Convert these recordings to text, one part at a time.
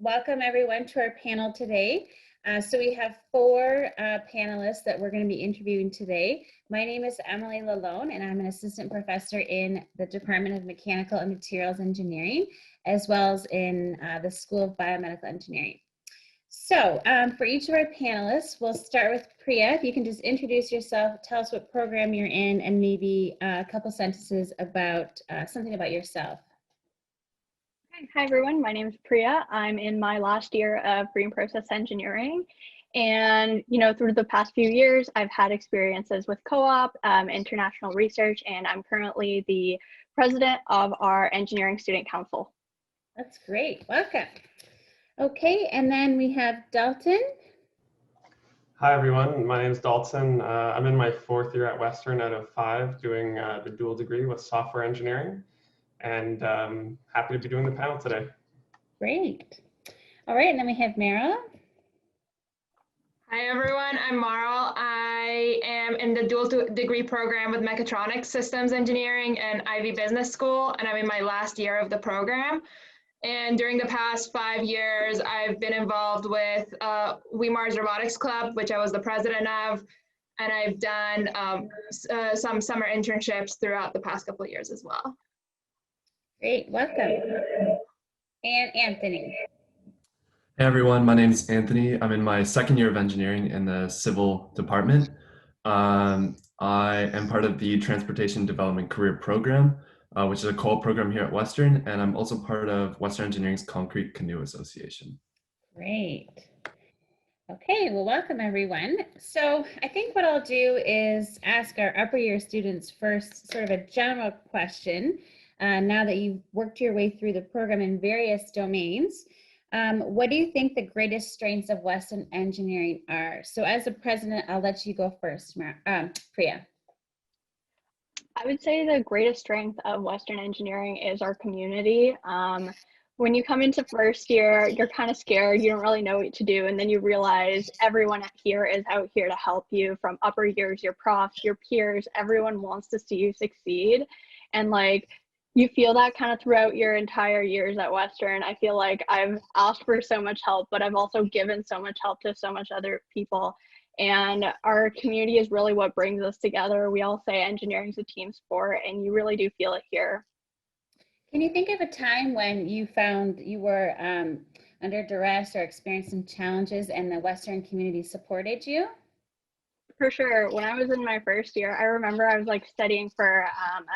welcome everyone to our panel today. So we have four panelists that we're going to be interviewing today. My name is Emily Lalone, and I'm an assistant professor in the Department of Mechanical and Materials Engineering, as well as in the School of Biomedical Engineering. So for each of our panelists, we'll start with Priya. If you can just introduce yourself, tell us what program you're in, and maybe a couple sentences about something about yourself. Hi everyone, my name is Priya. I'm in my last year of green process engineering. And, through the past few years, I've had experiences with co-op, international research, and I'm currently the president of our engineering student council. That's great, welcome. Okay, and then we have Dalton. Hi everyone, my name is Dalton. I'm in my 4th year at Western out of 5, doing the dual degree with software engineering, and happy to be doing the panel today. Great. All right, and then we have Meryl. Hi everyone, I'm Meryl. I am in the dual degree program with Mechatronics Systems Engineering and Ivy Business School, and I'm in my last year of the program. And during the past 5 years, I've been involved with WeMars Robotics Club, which I was the president of, and I've done some summer internships throughout the past couple of years as well. Great, welcome. And Anthony. Hey everyone, my name is Anthony. I'm in my 2nd year of engineering in the civil department. I am part of the Transportation Development Career Program, which is a co-op program here at Western, and I'm also part of Western Engineering's Concrete Canoe Association. Great. Okay, well, welcome everyone. So I think what I'll do is ask our upper year students first sort of a general question. Now that you've worked your way through the program in various domains, what do you think the greatest strengths of Western Engineering are? So as the president, I'll let you go first, Priya. I would say the greatest strength of Western Engineering is our community. When you come into 1st year, you're kind of scared, you don't really know what to do, and then you realize everyone here is out here to help you, from upper years, your profs, your peers, everyone wants to see you succeed. And you feel that kind of throughout your entire years at Western. I feel like I've asked for so much help, but I've also given so much help to so much other people. And our community is really what brings us together. We all say engineering is a team sport, and you really do feel it here. Can you think of a time when you found you were under duress or experienced some challenges and the Western community supported you? For sure. When I was in my 1st year, I remember I was studying for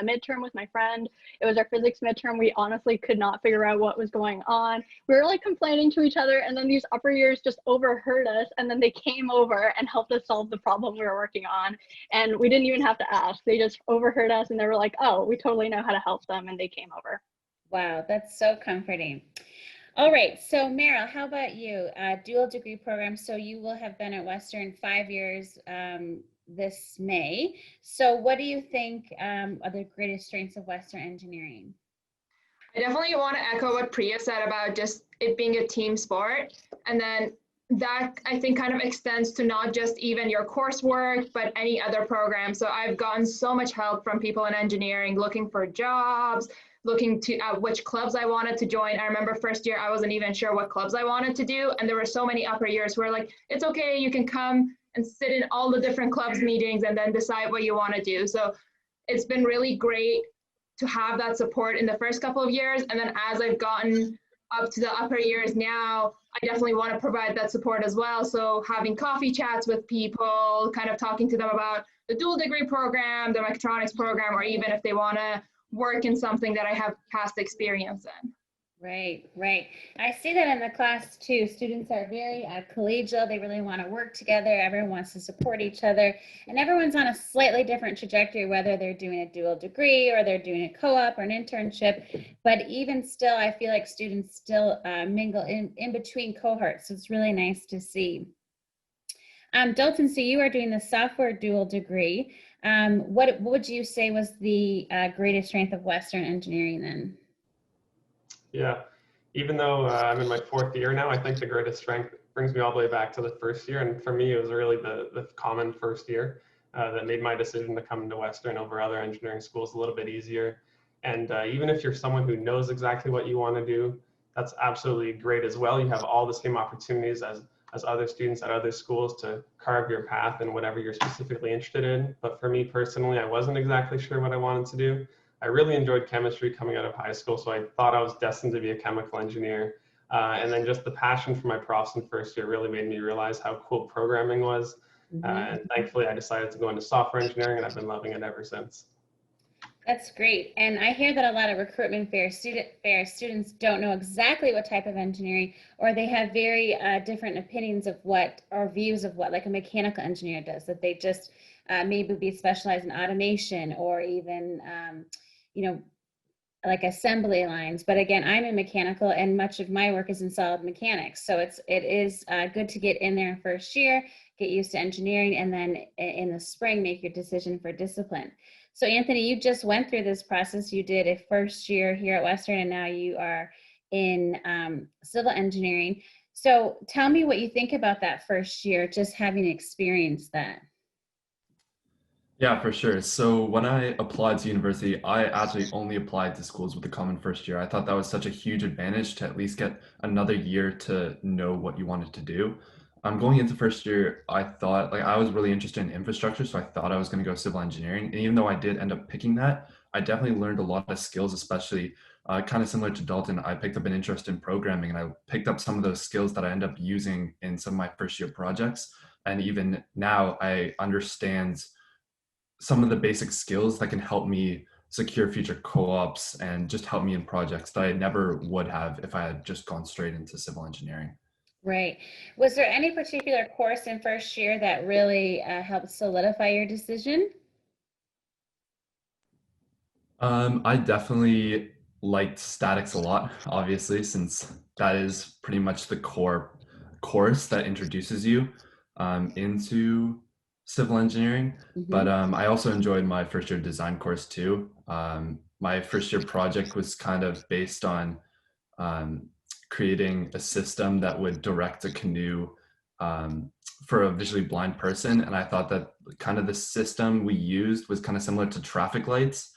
a midterm with my friend. It was our physics midterm. We honestly could not figure out what was going on. We were complaining to each other, and then these upper years just overheard us, and then they came over and helped us solve the problem we were working on. And we didn't even have to ask. They just overheard us, and they were like, oh, we totally know how to help them, and they came over. Wow, that's so comforting. All right, so Meryl, how about you? Dual degree program, so you will have been at Western 5 years this May. So what do you think are the greatest strengths of Western Engineering? I definitely want to echo what Priya said about just it being a team sport. And then that, I think, kind of extends to not just even your coursework, but any other program. So I've gotten so much help from people in engineering looking for jobs, looking to which clubs I wanted to join. I remember 1st year, I wasn't even sure what clubs I wanted to do. And there were so many upper years who were like, it's okay, you can come and sit in all the different clubs meetings and then decide what you want to do. So it's been really great to have that support in the first couple of years. And then as I've gotten up to the upper years now, I definitely want to provide that support as well. So having coffee chats with people, kind of talking to them about the dual degree program, the mechatronics program, or even if they want to work in something that I have past experience in. Right, right. I see that in the class too. Students are very collegial. They really want to work together. Everyone wants to support each other. And everyone's on a slightly different trajectory, whether they're doing a dual degree or they're doing a co-op or an internship. But even still, I feel like students still mingle in between cohorts. So it's really nice to see. Dalton, so you are doing the software dual degree. What would you say was the greatest strength of Western Engineering then? Yeah, even though I'm in my 4th year now, I think the greatest strength brings me all the way back to the 1st year. And for me, it was really the common 1st year that made my decision to come to Western over other engineering schools a little bit easier. And even if you're someone who knows exactly what you want to do, that's absolutely great as well. You have all the same opportunities as other students at other schools to carve your path in whatever you're specifically interested in. But for me personally, I wasn't exactly sure what I wanted to do. I really enjoyed chemistry coming out of high school, so I thought I was destined to be a chemical engineer. And then just the passion for my profs in first year really made me realize how cool programming was. And thankfully, I decided to go into software engineering, and I've been loving it ever since. That's great. And I hear that a lot of recruitment students don't know exactly what type of engineering, or they have very different opinions of what, or views of what, like a mechanical engineer does, that they just maybe be specialized in automation or even, you know, like assembly lines. But again, I'm in mechanical and much of my work is in solid mechanics. So it is good to get in there first year, get used to engineering, and then in the spring, make your decision for discipline. So Anthony, you just went through this process. You did a first year here at Western, and now you are in civil engineering. So tell me what you think about that first year, just having experienced that. Yeah, for sure. So when I applied to university, I actually only applied to schools with a common first year. I thought that was such a huge advantage to at least get another year to know what you wanted to do. Going into first year, I thought, like, I was really interested in infrastructure, so I thought I was going to go civil engineering. And even though I did end up picking that, I definitely learned a lot of skills, especially kind of similar to Dalton. I picked up an interest in programming, and I picked up some of those skills that I end up using in some of my first year projects. And even now, I understand some of the basic skills that can help me secure future co-ops and just help me in projects that I never would have if I had just gone straight into civil engineering. Right. Was there any particular course in first year that really helped solidify your decision? I definitely liked statics a lot, obviously, since that is pretty much the core course that introduces you into civil engineering. But I also enjoyed my first year design course too. My first year project was kind of based on creating a system that would direct a canoe for a visually blind person. And I thought that kind of the system we used was kind of similar to traffic lights,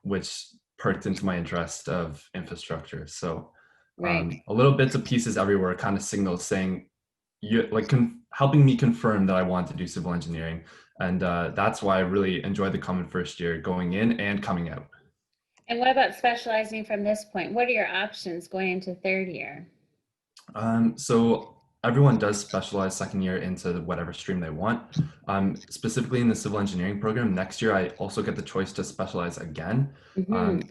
which perked into my interest of infrastructure. So Right. a little bits of pieces everywhere kind of signals saying, you like helping me confirm that I want to do civil engineering. And that's why I really enjoyed the common first year going in and coming out. And what about specializing from this point? What are your options going into third year? So everyone does specialize second year into whatever stream they want. Specifically in the civil engineering program, next year I also get the choice to specialize again.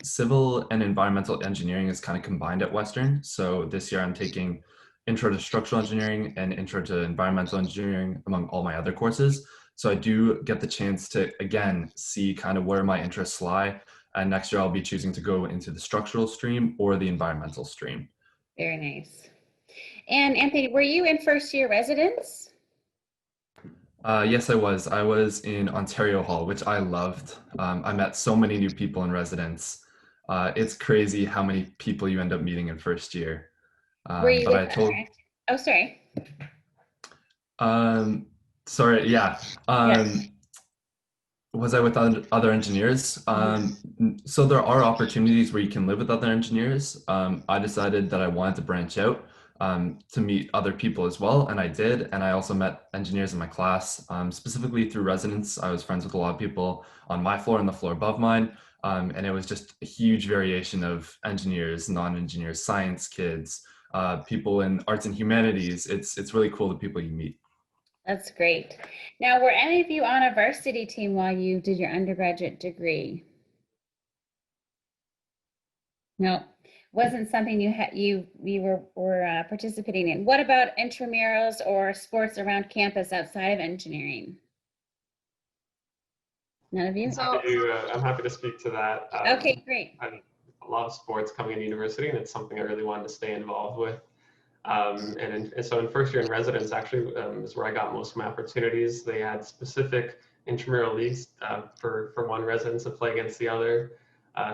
Civil and environmental engineering is kind of combined at Western. So this year I'm taking intro to structural engineering and intro to environmental engineering among all my other courses. So I do get the chance to, again, see kind of where my interests lie. And next year I'll be choosing to go into the structural stream or the environmental stream. Very nice. And Anthony, were you in first year residence? Yes, I was. I was in Ontario Hall, which I loved. I met so many new people in residence. It's crazy how many people you end up meeting in first year. Were you But I told, oh, sorry. sorry, yeah. Was I with other engineers? So there are opportunities where you can live with other engineers. I decided that I wanted to branch out to meet other people as well, and I did. And I also met engineers in my class, specifically through residence. I was friends with a lot of people on my floor and the floor above mine, and it was just a huge variation of engineers, non-engineers, science kids, people in arts and humanities. It's really cool the people you meet. That's great. Now, were any of you on a varsity team while you did your undergraduate degree? No, wasn't something you were participating in. What about intramurals or sports around campus outside of engineering? None of you? So I'm happy to speak to that. Okay, great. I a lot of sports coming into university, and it's something I really wanted to stay involved with. And so in first year in residence, actually, is where I got most of my opportunities. They had specific intramural leagues for one residence to play against the other.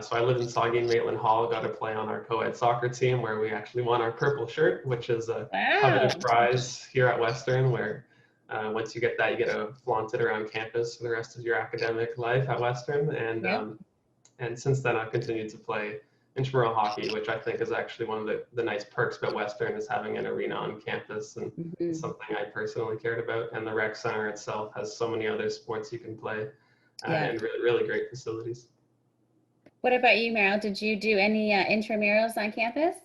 So I lived in Saugeen Maitland Hall, got to play on our co-ed soccer team where we actually won our purple shirt, which is a coveted prize here at Western, where once you get that, you get to flaunt it around campus for the rest of your academic life at Western. And since then, I've continued to play intramural hockey, which I think is actually one of the nice perks about Western, is having an arena on campus, and Mhm. something I personally cared about. And the rec center itself has so many other sports you can play, Yeah. and really, really great facilities. What about you, Meryl? Did you do any intramurals on campus?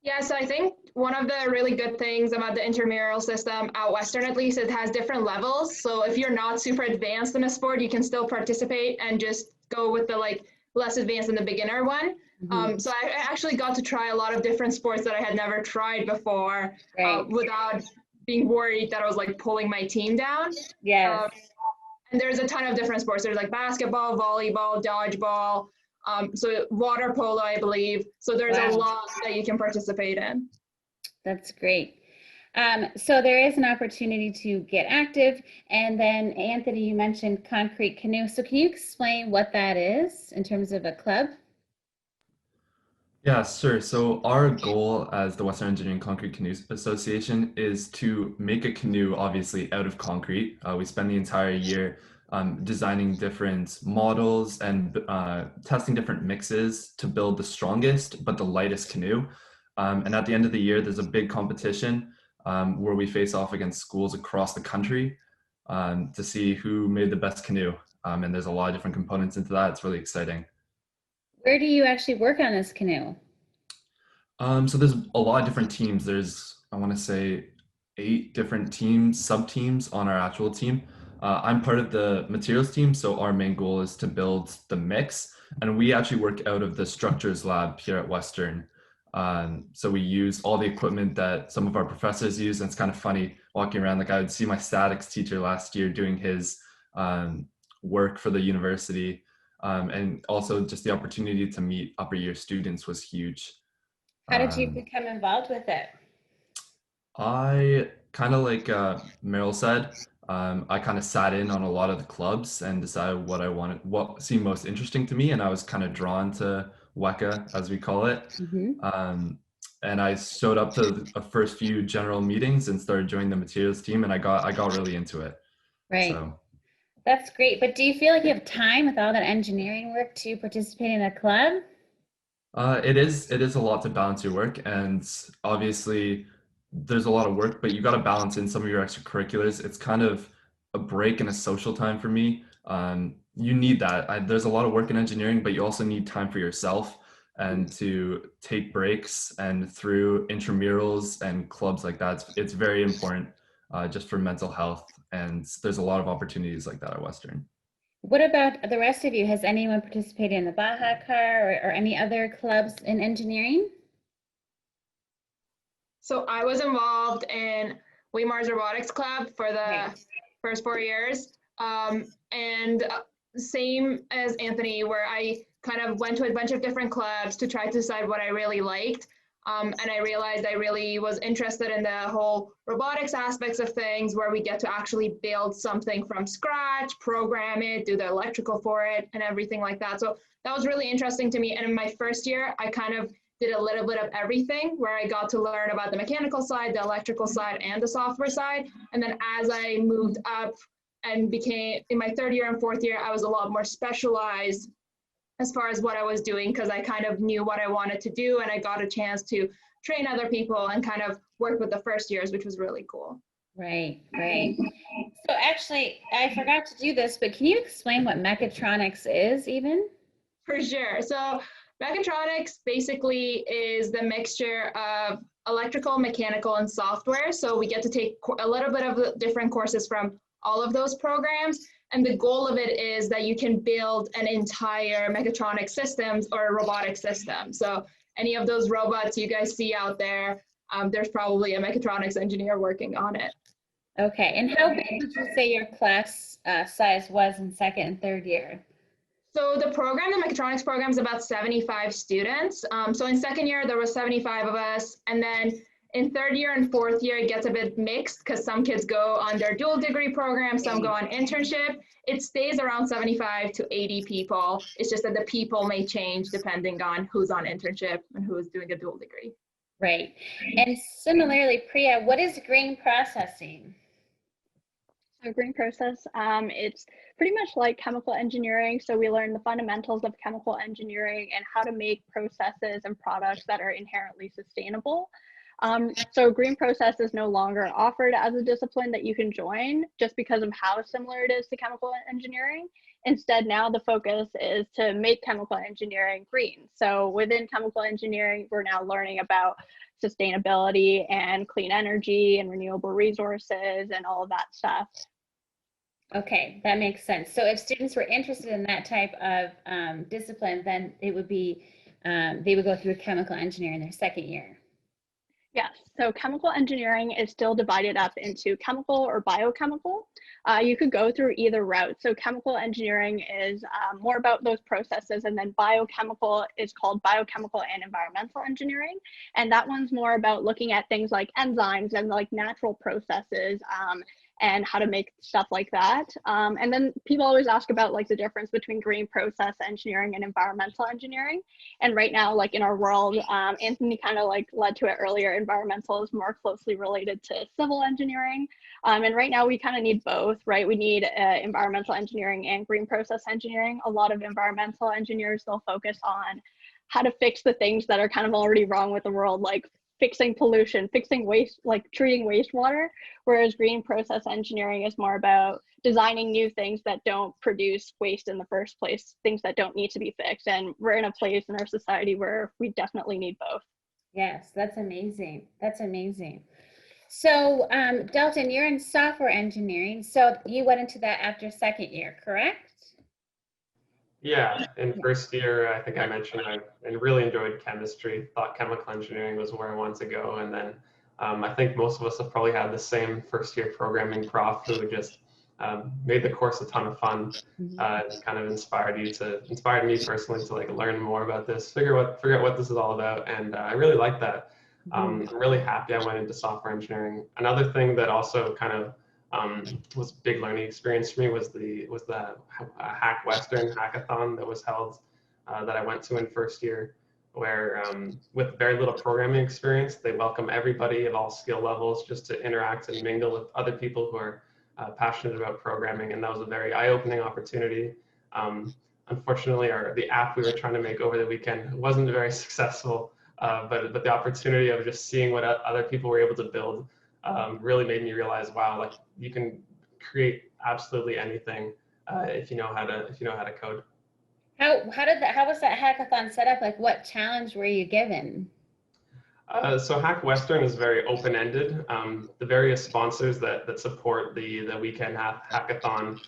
Yeah, so I think one of the really good things about the intramural system at Western, at least, it has different levels. So if you're not super advanced in a sport, you can still participate and just go with the like less advanced and the beginner one. Mhm. So I actually got to try a lot of different sports that I had never tried before, Right. without being worried that I was like pulling my team down. Yes. And there's a ton of different sports. There's like basketball, volleyball, dodgeball, so water polo, I believe. So there's Wow. a lot that you can participate in. That's great. So there is an opportunity to get active. And then Anthony, you mentioned Concrete Canoe. So can you explain what that is in terms of a club? Yeah, sure. So our goal as the Western Engineering Concrete Canoe Association is to make a canoe, obviously, out of concrete. We spend the entire year designing different models and testing different mixes to build the strongest but the lightest canoe. And at the end of the year, there's a big competition where we face off against schools across the country to see who made the best canoe. And there's a lot of different components into that. It's really exciting. Where do you actually work on this canoe? So there's a lot of different teams. There's, I want to say, 8 different teams, sub-teams on our actual team. I'm part of the materials team, so our main goal is to build the mix, and we actually work out of the structures lab here at Western. So we use all the equipment that some of our professors use, and it's kind of funny walking around. Like I would see my statics teacher last year doing his work for the university, and also just the opportunity to meet upper year students was huge. How did you Um, become involved with it? I kind of like Meryl said, I kind of sat in on a lot of the clubs and decided what I wanted, what seemed most interesting to me, and I was kind of drawn to WECA, as we call it. Mhm. And I showed up to the first few general meetings and started joining the materials team, and I got really into it. Right. So That's great. But do you feel like you have time with all that engineering work to participate in a club? it is a lot to balance your work, and obviously there's a lot of work, but you got to balance in some of your extracurriculars. It's kind of a break and a social time for me. You need that. There's a lot of work in engineering, but you also need time for yourself and to take breaks. And through intramurals and clubs like that, it's very important just for mental health. And there's a lot of opportunities like that at Western. What about the rest of you? Has anyone participated in the Baja Car or any other clubs in engineering? So I was involved in Weimar's Robotics Club for the Right. first 4 years. And same as Anthony, where I kind of went to a bunch of different clubs to try to decide what I really liked. And I realized I really was interested in the whole robotics aspects of things, where we get to actually build something from scratch, program it, do the electrical for it, and everything like that. So that was really interesting to me. And in my first year, I kind of did a little bit of everything, where I got to learn about the mechanical side, the electrical side, and the software side. And then as I moved up and became, in my third year and fourth year, I was a lot more specialized as far as what I was doing, because I kind of knew what I wanted to do, and I got a chance to train other people and kind of work with the first years, which was really cool. Right, right. So actually, I forgot to do this, but can you explain what mechatronics is even? For sure. So mechatronics basically is the mixture of electrical, mechanical, and software. So we get to take a little bit of different courses from all of those programs. And the goal of it is that you can build an entire mechatronic systems or a robotic system. So any of those robots you guys see out there, there's probably a mechatronics engineer working on it. Okay, and how big would you say your class size was in second and third year? So the program, the mechatronics program, is about 75 students. So in second year, there was 75 of us. And then in third year and fourth year, it gets a bit mixed, because some kids go on their dual degree program, some go on internship. It stays around 75 to 80 people. It's just that the people may change depending on who's on internship and who's doing a dual degree. Right. And similarly, Priya, what is green processing? So green process, it's pretty much like chemical engineering. So we learn the fundamentals of chemical engineering and how to make processes and products that are inherently sustainable. So green process is no longer offered as a discipline that you can join just because of how similar it is to chemical engineering. Instead, now the focus is to make chemical engineering green. So within chemical engineering, we're now learning about sustainability and clean energy and renewable resources and all of that stuff. Okay, that makes sense. So if students were interested in that type of discipline, then it would be, they would go through chemical engineering their second year. Yes, so chemical engineering is still divided up into chemical or biochemical. You could go through either route. So chemical engineering is more about those processes, and then biochemical is called biochemical and environmental engineering. And that one's more about looking at things like enzymes and like natural processes and how to make stuff like that. And then people always ask about like the difference between green process engineering and environmental engineering. And right now, like in our world, Anthony kind of like led to it earlier, environmental is more closely related to civil engineering. And right now we kind of need both, right? We need environmental engineering and green process engineering. A lot of environmental engineers, they'll focus on how to fix the things that are kind of already wrong with the world, like fixing pollution, fixing waste, like treating wastewater, whereas green process engineering is more about designing new things that don't produce waste in the first place, things that don't need to be fixed. And we're in a place in our society where we definitely need both. Yes, that's amazing. That's amazing. So Dalton, you're in software engineering. So you went into that after second year, correct? Yeah, in first year, I think I mentioned I really enjoyed chemistry, thought chemical engineering was where I wanted to go. And then I think most of us have probably had the same first year programming prof who just made the course a ton of fun, kind of inspired me personally to like learn more about this, figure out what this is all about. And I really like that. I'm really happy I went into software engineering. Another thing that also kind of was a big learning experience for me was the Hack Western hackathon that was held that I went to in first year, where with very little programming experience, they welcome everybody of all skill levels just to interact and mingle with other people who are passionate about programming, and that was a very eye-opening opportunity. Unfortunately, the app we were trying to make over the weekend wasn't very successful, but the opportunity of just seeing what other people were able to build really made me realize, wow, like you can create absolutely anything if you know how to code. How was that hackathon set up? Like, what challenge were you given? So Hack Western is very open-ended. The various sponsors that support the weekend hackathon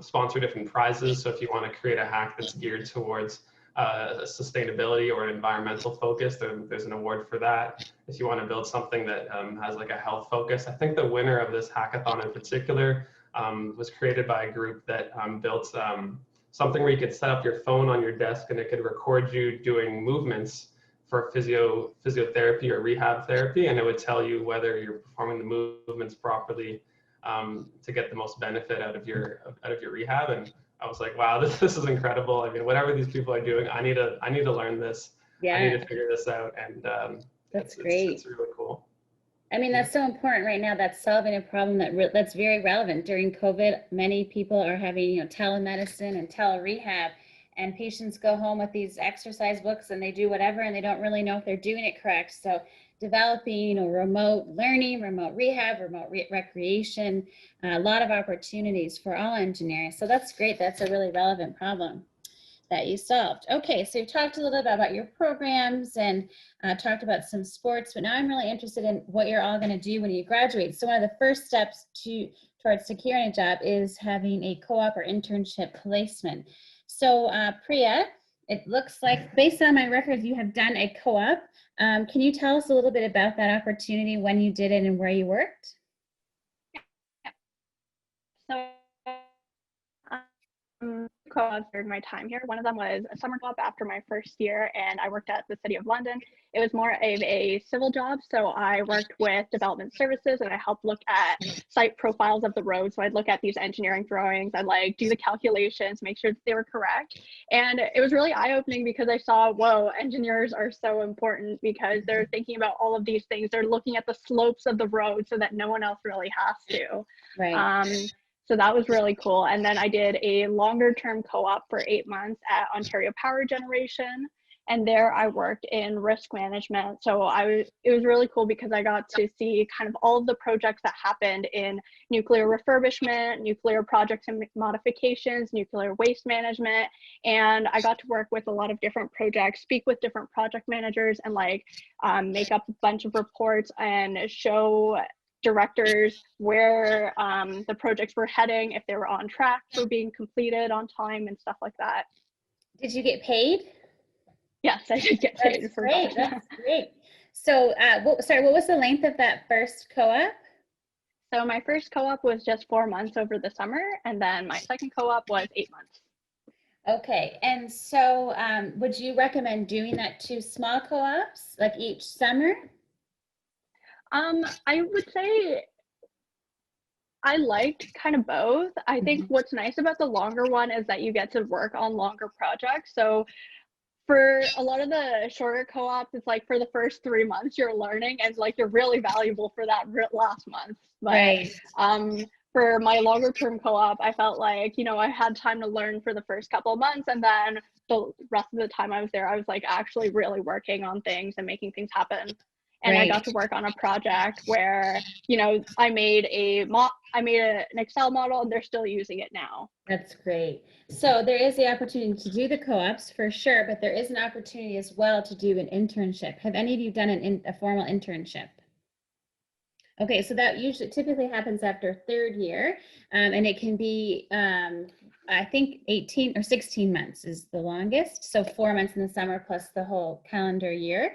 sponsor different prizes. So if you want to create a hack that's geared towards sustainability or an environmental focus, there's an award for that. If you want to build something that has like a health focus, I think the winner of this hackathon in particular was created by a group that built something where you could set up your phone on your desk and it could record you doing movements for physiotherapy or rehab therapy, and it would tell you whether you're performing the movements properly to get the most benefit out of your rehab. And I was like, wow, this is incredible. I mean, whatever these people are doing, I need to learn this. Yeah. I need to figure this out. And that's great. It's really cool. I mean, that's so important right now. That's solving a problem that's very relevant. During COVID, many people are having, telemedicine and telerehab, and patients go home with these exercise books and they do whatever, and they don't really know if they're doing it correct. So developing remote learning, remote rehab, remote recreation, a lot of opportunities for all engineers. So that's great. That's a really relevant problem that you solved. Okay, so you've talked a little bit about your programs and talked about some sports, but now I'm really interested in what you're all going to do when you graduate. So one of the first steps towards securing a job is having a co-op or internship placement. So Priya, it looks like based on my records, you have done a co-op. Can you tell us a little bit about that opportunity, when you did it and where you worked? So co-ops during my time here. One of them was a summer job after my first year, and I worked at the City of London. It was more of a civil job, so I worked with Development Services, and I helped look at site profiles of the road. So I'd look at these engineering drawings, I'd like do the calculations, make sure that they were correct. And it was really eye-opening because I saw, whoa, engineers are so important because they're thinking about all of these things. They're looking at the slopes of the road so that no one else really has to. Right. So that was really cool. And then I did a longer term co-op for 8 months at Ontario Power Generation. And there I worked in risk management. So it was really cool because I got to see kind of all of the projects that happened in nuclear refurbishment, nuclear projects and modifications, nuclear waste management. And I got to work with a lot of different projects, speak with different project managers, and like make up a bunch of reports and show directors where the projects were heading, if they were on track for being completed on time and stuff like that. Did you get paid? Yes, I did get paid That's for great. that. That's great. So, what was the length of that first co-op? So my first co-op was just 4 months over the summer, and then my second co-op was 8 months. Okay, and so would you recommend doing that 2 small co-ops like each summer? I would say I liked kind of both. I think what's nice about the longer one is that you get to work on longer projects. So for a lot of the shorter co-ops, it's like for the first 3 months you're learning, and like you're really valuable for that last month. But Right. for my longer term co-op, I felt like, you know, I had time to learn for the first couple of months, and then the rest of the time I was there, I was like actually really working on things and making things happen. And I got to work on a project where, you know, I made an Excel model, and they're still using it now. That's great. So there is the opportunity to do the co-ops for sure, but there is an opportunity as well to do an internship. Have any of you done a formal internship? Okay, so that usually typically happens after 3rd year, and it can be, I think 18 or 16 months is the longest. So 4 months in the summer plus the whole calendar year.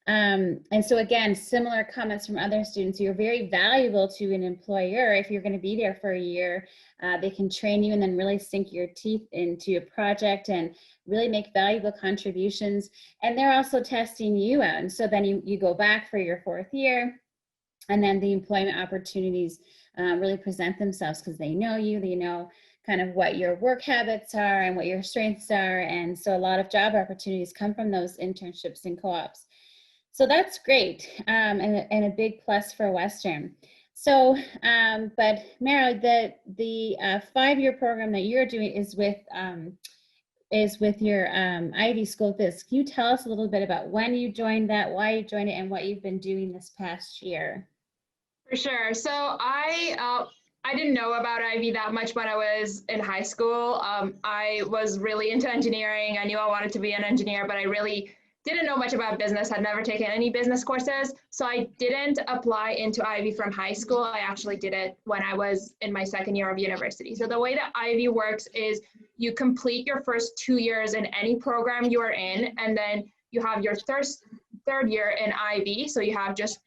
And so again, similar comments from other students, you're very valuable to an employer. If you're going to be there for a year, they can train you and then really sink your teeth into a project and really make valuable contributions. And they're also testing you out. And so then you go back for your 4th year, and then the employment opportunities really present themselves because they know you, they know kind of what your work habits are and what your strengths are. And so a lot of job opportunities come from those internships and co-ops. So that's great, and a big plus for Western. So, but Meryl, the 5-year program that you're doing is with your Ivy School of Business. Can you tell us a little bit about when you joined that, why you joined it, and what you've been doing this past year? For sure. So I didn't know about Ivy that much when I was in high school. I was really into engineering. I knew I wanted to be an engineer, but I really didn't know much about business, had never taken any business courses. So I didn't apply into Ivy from high school. I actually did it when I was in my 2nd year of university. So the way that Ivy works is you complete your first 2 years in any program you are in, and then you have your 3rd year in Ivy. So you have just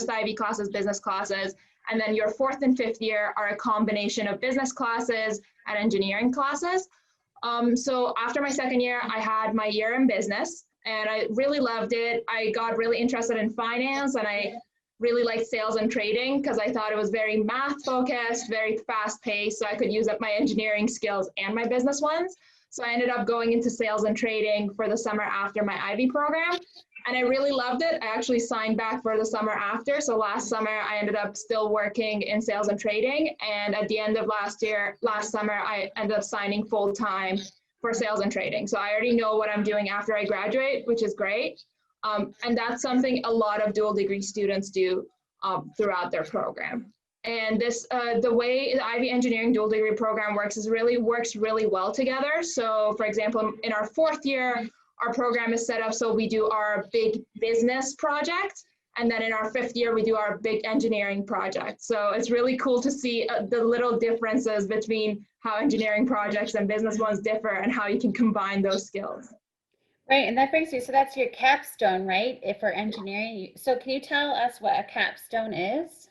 Ivy classes, business classes, and then your 4th and 5th year are a combination of business classes and engineering classes. So after my 2nd year, I had my year in business, and I really loved it. I got really interested in finance, and I really liked sales and trading because I thought it was very math focused, very fast paced, so I could use up my engineering skills and my business ones. So I ended up going into sales and trading for the summer after my Ivy program, and I really loved it. I actually signed back for the summer after. So last summer, I ended up still working in sales and trading, and at the end of last summer, I ended up signing full time for sales and trading. So I already know what I'm doing after I graduate, which is great. And that's something a lot of dual degree students do throughout their program. And this, the way the Ivy Engineering dual degree program works works really well together. So for example, in our 4th year, our program is set up so we do our big business project. And then in our 5th year, we do our big engineering project. So it's really cool to see the little differences between how engineering projects and business ones differ and how you can combine those skills. Right, and that brings you, so that's your capstone, right, for engineering. So can you tell us what a capstone is?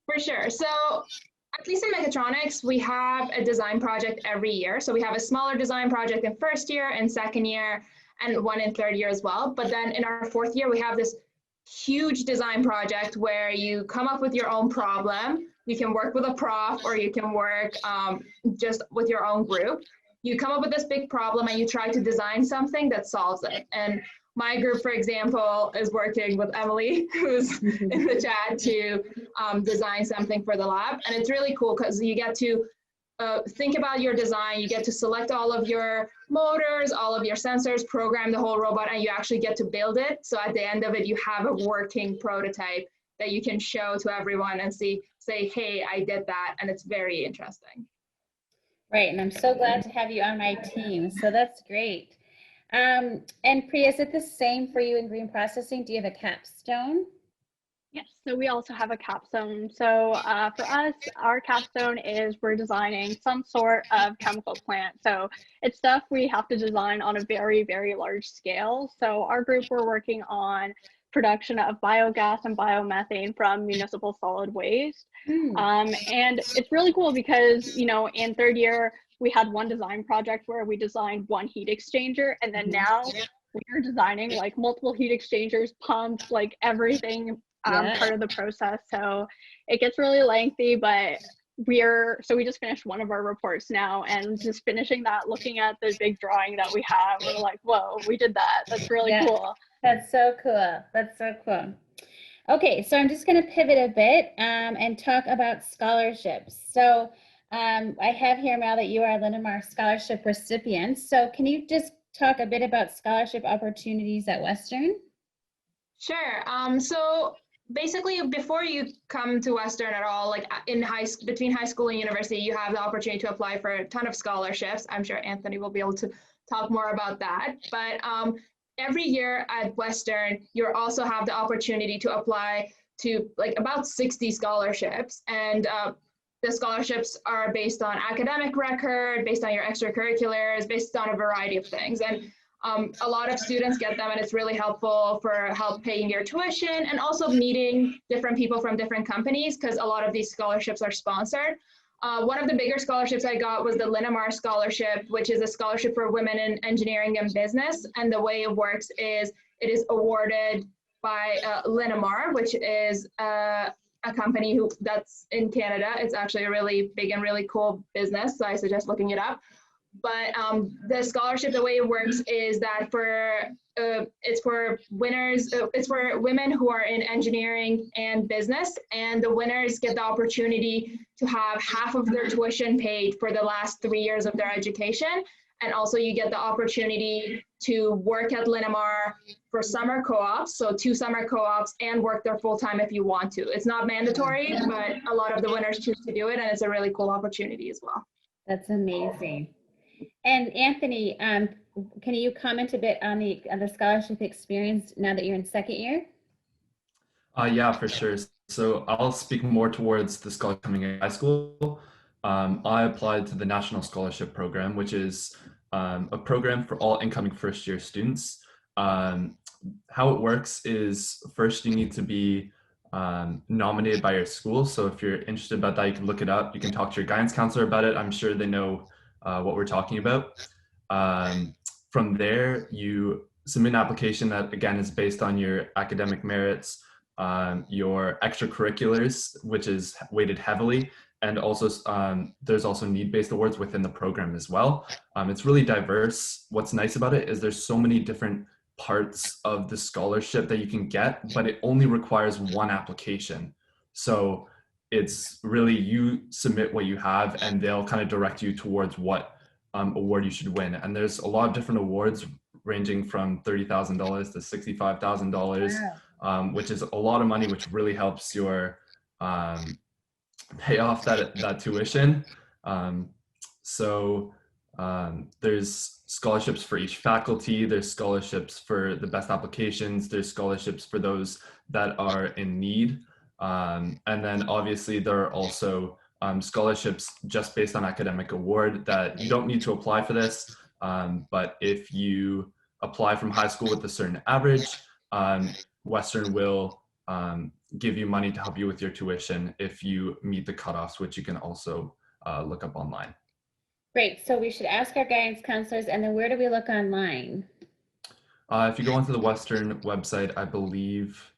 For sure. So at least in mechatronics, we have a design project every year. So we have a smaller design project in 1st year and 2nd year, and one in 3rd year as well. But then in our 4th year, we have this huge design project where you come up with your own problem. You can work with a prof, or you can work just with your own group. You come up with this big problem and you try to design something that solves it. And my group, for example, is working with Emily, who's in the chat, to design something for the lab. And it's really cool because you get to think about your design. You get to select all of your motors, all of your sensors, program the whole robot, and you actually get to build it. So at the end of it, you have a working prototype that you can show to everyone and say, hey, I did that. And it's very interesting. Right, and I'm so glad to have you on my team. So that's great. And Priya, is it the same for you in green processing? Do you have a capstone? Yes, so we also have a capstone. So for us, our capstone is we're designing some sort of chemical plant. So it's stuff we have to design on a very, very large scale. So our group, we're working on production of biogas and biomethane from municipal solid waste. And it's really cool because, you know, in third year, we had one design project where we designed one heat exchanger, and then now we are designing like multiple heat exchangers, pumps, like everything part of the process. So it gets really lengthy, but we just finished one of our reports now, and just finishing that, looking at the big drawing that we have, we're like, whoa, we did that. That's really cool. That's so cool. That's so cool. Okay, so I'm just going to pivot a bit and talk about scholarships. So I have here, Meryl, that you are a Linamar scholarship recipient. So can you just talk a bit about scholarship opportunities at Western? Sure. So basically, before you come to Western at all, like between high school and university, you have the opportunity to apply for a ton of scholarships. I'm sure Anthony will be able to talk more about that. But every year at Western, you also have the opportunity to apply to like about 60 scholarships. And the scholarships are based on academic record, based on your extracurriculars, based on a variety of things. And a lot of students get them, and it's really helpful for help paying your tuition and also meeting different people from different companies, because a lot of these scholarships are sponsored. One of the bigger scholarships I got was the Linamar Scholarship, which is a scholarship for women in engineering and business. And the way it works is it is awarded by Linamar, which is a company that's in Canada. It's actually a really big and really cool business, so I suggest looking it up. But the scholarship, the way it works is that it's for winners, it's for women who are in engineering and business, and the winners get the opportunity to have half of their tuition paid for the last 3 years of their education. And also you get the opportunity to work at Linamar for summer co-ops, so 2 summer co-ops, and work there full-time if you want to. It's not mandatory, but a lot of the winners choose to do it, and it's a really cool opportunity as well. That's amazing. And Anthony, can you comment a bit on the scholarship experience now that you're in second year? Yeah, for sure. So I'll speak more towards the scholarship coming in high school. I applied to the National Scholarship Program, which is a program for all incoming first-year students. How it works is first you need to be nominated by your school. So if you're interested about that, you can look it up. You can talk to your guidance counselor about it. I'm sure they know what we're talking about. From there, you submit an application that, again, is based on your academic merits, your extracurriculars, which is weighted heavily, and also there's also need-based awards within the program as well. It's really diverse. What's nice about it is there's so many different parts of the scholarship that you can get, but it only requires one application. So it's really you submit what you have, and they'll kind of direct you towards what award you should win. And there's a lot of different awards ranging from $30,000 to $65,000, which is a lot of money, which really helps your pay off that tuition. There's scholarships for each faculty. There's scholarships for the best applications. There's scholarships for those that are in need. And then obviously there are also scholarships just based on academic award that you don't need to apply for this. But if you apply from high school with a certain average, Western will give you money to help you with your tuition if you meet the cutoffs, which you can also look up online. Great. So we should ask our guidance counselors, and then where do we look online? If you go onto the Western website, I believe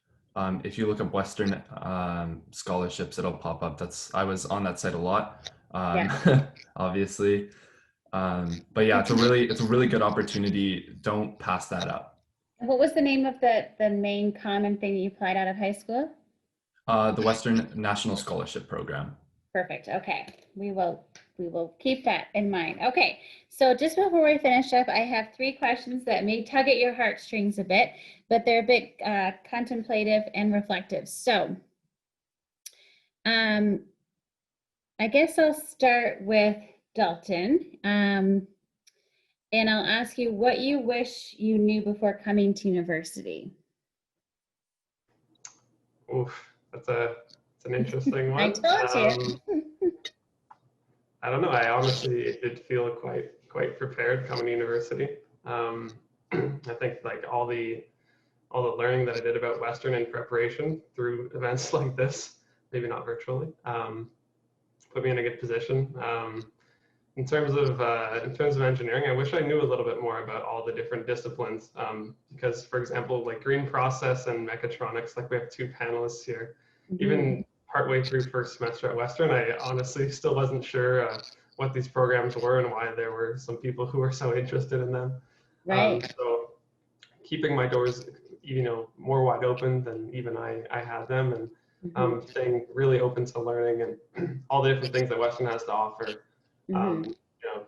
if you look up Western scholarships, it'll pop up. I was on that site a lot, obviously. But yeah, it's a really good opportunity. Don't pass that up. What was the name of the main common thing that you applied out of high school? The Western National Scholarship Program. Perfect. Okay. We will We will keep that in mind. Okay, so just before we finish up, I have 3 questions that may tug at your heartstrings a bit, but they're a bit contemplative and reflective. So I guess I'll start with Dalton. And I'll ask you what you wish you knew before coming to university. Oof, that's an interesting one. I told you. I don't know. I honestly did feel quite prepared coming to university. I think like all the learning that I did about Western in preparation through events like this, maybe not virtually, put me in a good position. In terms of engineering, I wish I knew a little bit more about all the different disciplines. Because, for example, like green process and mechatronics, like we have 2 panelists here. Even partway through first semester at Western, I honestly still wasn't sure what these programs were and why there were some people who were so interested in them. Right. So keeping my doors, more wide open than even I had them, and staying really open to learning and all the different things that Western has to offer.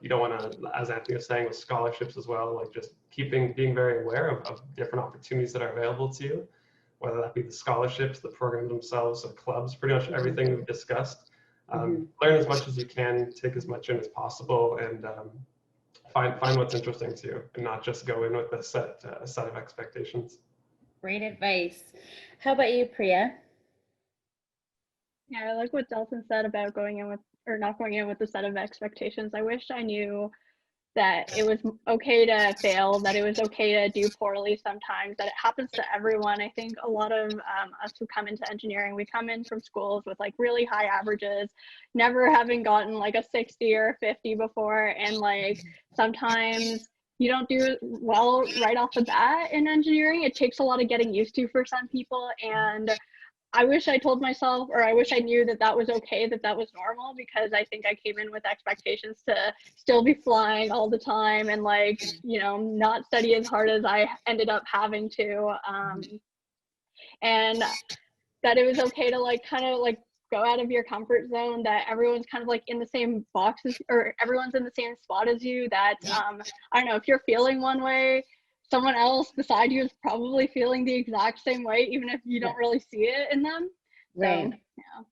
You don't want to, as Anthony was saying, with scholarships as well, like just being very aware of different opportunities that are available to you, whether that be the scholarships, the programs themselves, or clubs, pretty much everything we've discussed. Learn as much as you can, take as much in as possible, and find what's interesting to you, and not just go in with a set of expectations. Great advice. How about you, Priya? Yeah, I like what Dalton said about going in with, or not going in with a set of expectations. I wish I knew that it was okay to fail, that it was okay to do poorly sometimes, that it happens to everyone. I think a lot of us who come into engineering, we come in from schools with like really high averages, never having gotten like a 60 or a 50 before. And like sometimes you don't do well right off the bat in engineering. It takes a lot of getting used to for some people. And I wish I told myself, or I wish I knew that that was okay, that was normal, because I think I came in with expectations to still be flying all the time and like, not study as hard as I ended up having to. And that it was okay to like kind of like go out of your comfort zone, that everyone's kind of like in the same boxes, or everyone's in the same spot as you, that I don't know, if you're feeling one way, someone else beside you is probably feeling the exact same way, even if you don't really see it in them. Right. So,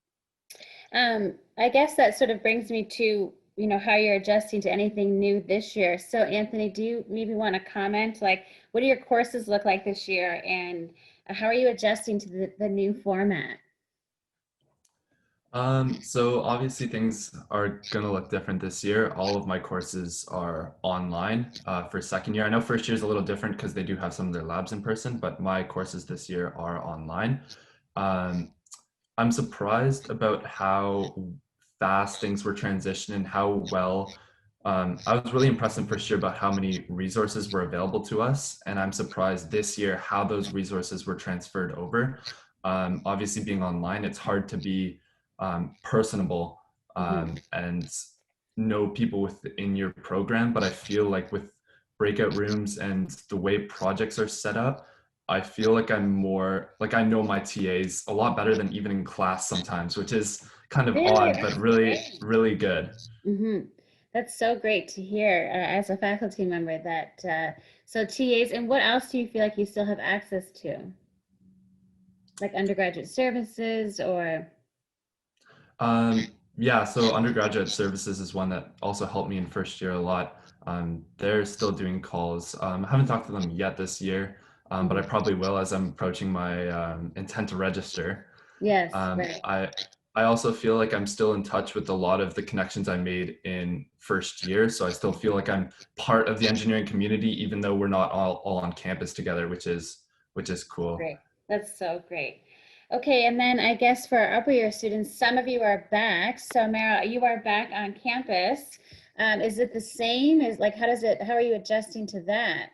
yeah. I guess that sort of brings me to, how you're adjusting to anything new this year. So Anthony, do you maybe want to comment, like, what do your courses look like this year, and how are you adjusting to the new format? So obviously things are going to look different this year. All of my courses are online for second year. I know first year is a little different because they do have some of their labs in person, but my courses this year are online. I'm surprised about how fast things were transitioning, how well. I was really impressed in first year about how many resources were available to us. And I'm surprised this year how those resources were transferred over. Obviously being online, it's hard to be personable and know people within your program, but I feel like with breakout rooms and the way projects are set up, I feel like I'm more like I know my TAs a lot better than even in class sometimes, which is kind of odd, but really good. That's so great to hear as a faculty member that so TAs, and what else do you feel like you still have access to, like undergraduate services or? Yeah, so Undergraduate Services is one that also helped me in first year a lot. They're still doing calls. I haven't talked to them yet this year, but I probably will as I'm approaching my intent to register. Yes, right. I also feel like I'm still in touch with a lot of the connections I made in first year. So I still feel like I'm part of the engineering community, even though we're not all on campus together, which is cool. Great. That's so great. Okay, and then I guess for our upper year students, some of you are back. So Meryl, you are back on campus. Is it the same? How are you adjusting to that?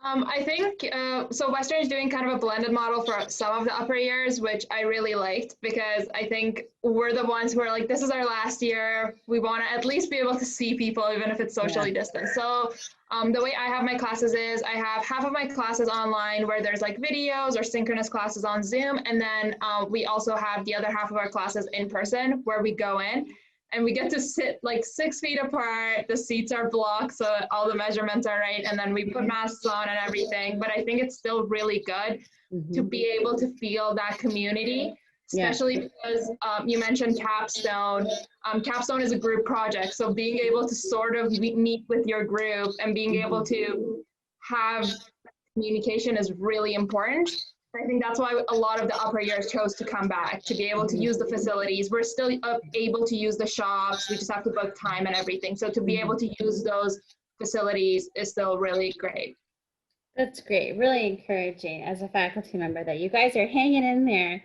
I think, so Western is doing kind of a blended model for some of the upper years, which I really liked, because I think we're the ones who are like, this is our last year. We want to at least be able to see people, even if it's socially distant. So the way I have my classes is I have half of my classes online where there's like videos or synchronous classes on Zoom. And then we also have the other half of our classes in person where we go in. and we get to sit like 6 feet apart. The seats are blocked, so all the measurements are right, and then we put masks on and everything. But I think it's still really good to be able to feel that community, especially because you mentioned Capstone. Capstone is a group project, so being able to sort of meet with your group and being able to have communication is really important. I think that's why a lot of the upper years chose to come back, to be able to use the facilities. We're still able to use the shops. We just have to book time and everything. So to be able to use those facilities is still really great. That's great. Really encouraging as a faculty member that you guys are hanging in there.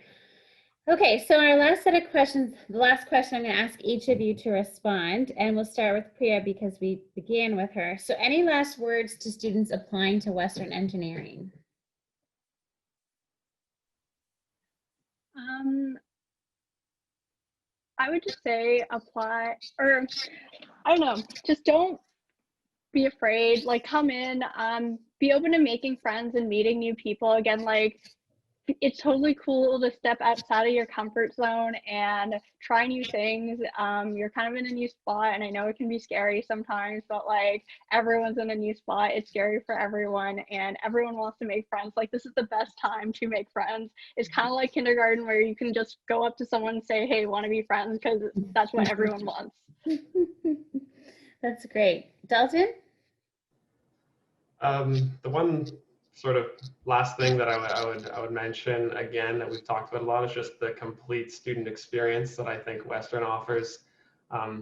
Okay, so our last set of questions, the last question I'm going to ask each of you to respond, and we'll start with Priya because we began with her. So any last words to students applying to Western Engineering? I would just say apply, or I don't know, just don't be afraid, like come in, be open to making friends and meeting new people. Again, like it's totally cool to step outside of your comfort zone and try new things. You're kind of in a new spot, and I know it can be scary sometimes, but like everyone's in a new spot. It's scary for everyone, and everyone wants to make friends. Like this is the best time to make friends. It's kind of like kindergarten where you can just go up to someone and say, hey, want to be friends? Because that's what everyone wants. That's great. Dalton? The one sort of last thing that I would mention again that we've talked about a lot is just the complete student experience that I think Western offers.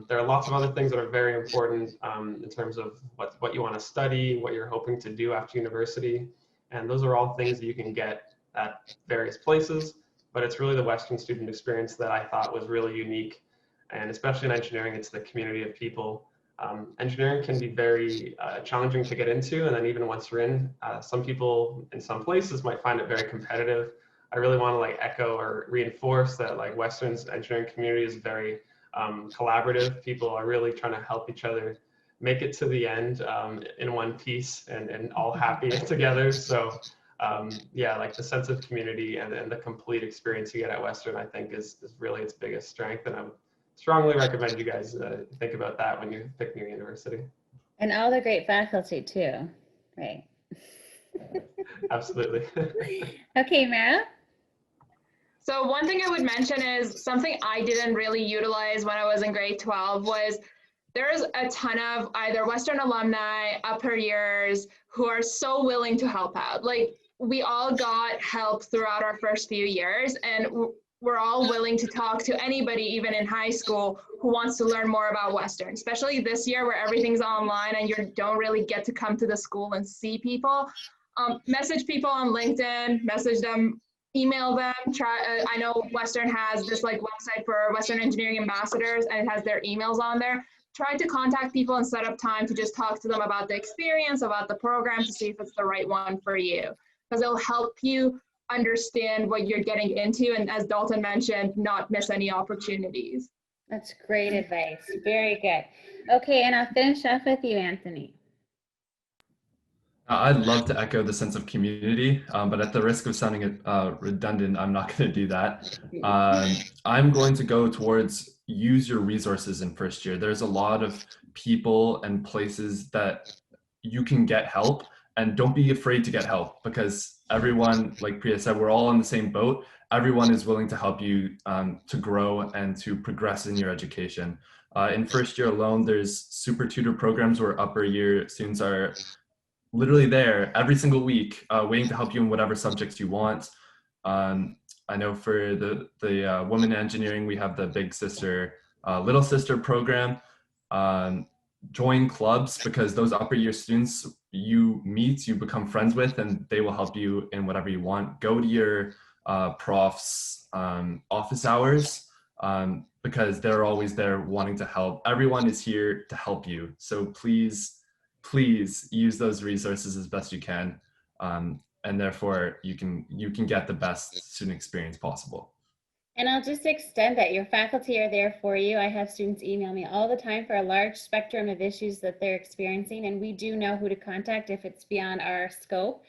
There are lots of other things that are very important in terms of what you want to study, what you're hoping to do after university, and those are all things that you can get at various places, but it's really the Western student experience that I thought was really unique, and especially in engineering, it's the community of people. Engineering can be very challenging to get into, and then even once you're in, some people in some places might find it very competitive. I really want to like echo or reinforce that like Western's engineering community is very collaborative. People are really trying to help each other make it to the end in one piece and all happy together. So yeah, like the sense of community and the complete experience you get at Western, I think is really its biggest strength, and I would strongly recommend you guys think about that when you're picking your university. And all the great faculty too, right? Absolutely. Okay, Meryl? So one thing I would mention is something I didn't really utilize when I was in grade 12 was there's a ton of either Western alumni, upper years, who are so willing to help out. Like we all got help throughout our first few years, and we're all willing to talk to anybody, even in high school, who wants to learn more about Western, especially this year where everything's online and you don't really get to come to the school and see people. Message people on LinkedIn, message them, email them. I know Western has this like website for Western Engineering Ambassadors, and it has their emails on there. Try to contact people and set up time to just talk to them about the experience, about the program, to see if it's the right one for you, because it'll help you understand what you're getting into, and as Dalton mentioned, not miss any opportunities. That's great advice. Very good. Okay, and I'll finish off with you, Anthony. I'd love to echo the sense of community, but at the risk of sounding redundant, I'm not going to do that. I'm going to go towards use your resources in first year. There's a lot of people and places that you can get help, and don't be afraid to get help, because everyone, like Priya said, we're all in the same boat. Everyone is willing to help you to grow and to progress in your education. In first year alone, there's super tutor programs where upper year students are literally there every single week, waiting to help you in whatever subjects you want. I know for the women in engineering, we have the Big Sister, Little Sister program. Join clubs, because those upper year students you meet, you become friends with, and they will help you in whatever you want. Go to your profs' office hours, because they're always there wanting to help. Everyone is here to help you. So please use those resources as best you can, and therefore you can get the best student experience possible. And I'll just extend that your faculty are there for you. I have students email me all the time for a large spectrum of issues that they're experiencing, and we do know who to contact if it's beyond our scope.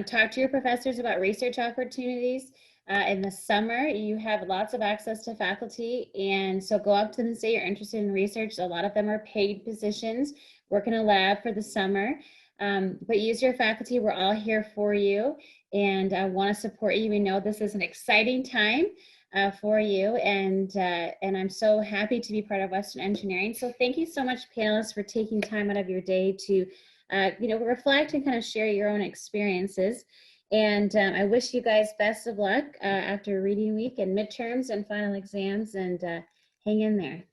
Talk to your professors about research opportunities. In the summer, you have lots of access to faculty, and so go up to them and say you're interested in research. A lot of them are paid positions. Work in a lab for the summer, but use your faculty. We're all here for you, and I want to support you. We know this is an exciting time for you, and I'm so happy to be part of Western Engineering. So thank you so much, panelists, for taking time out of your day to reflect and kind of share your own experiences. And I wish you guys best of luck after reading week and midterms and final exams, and hang in there.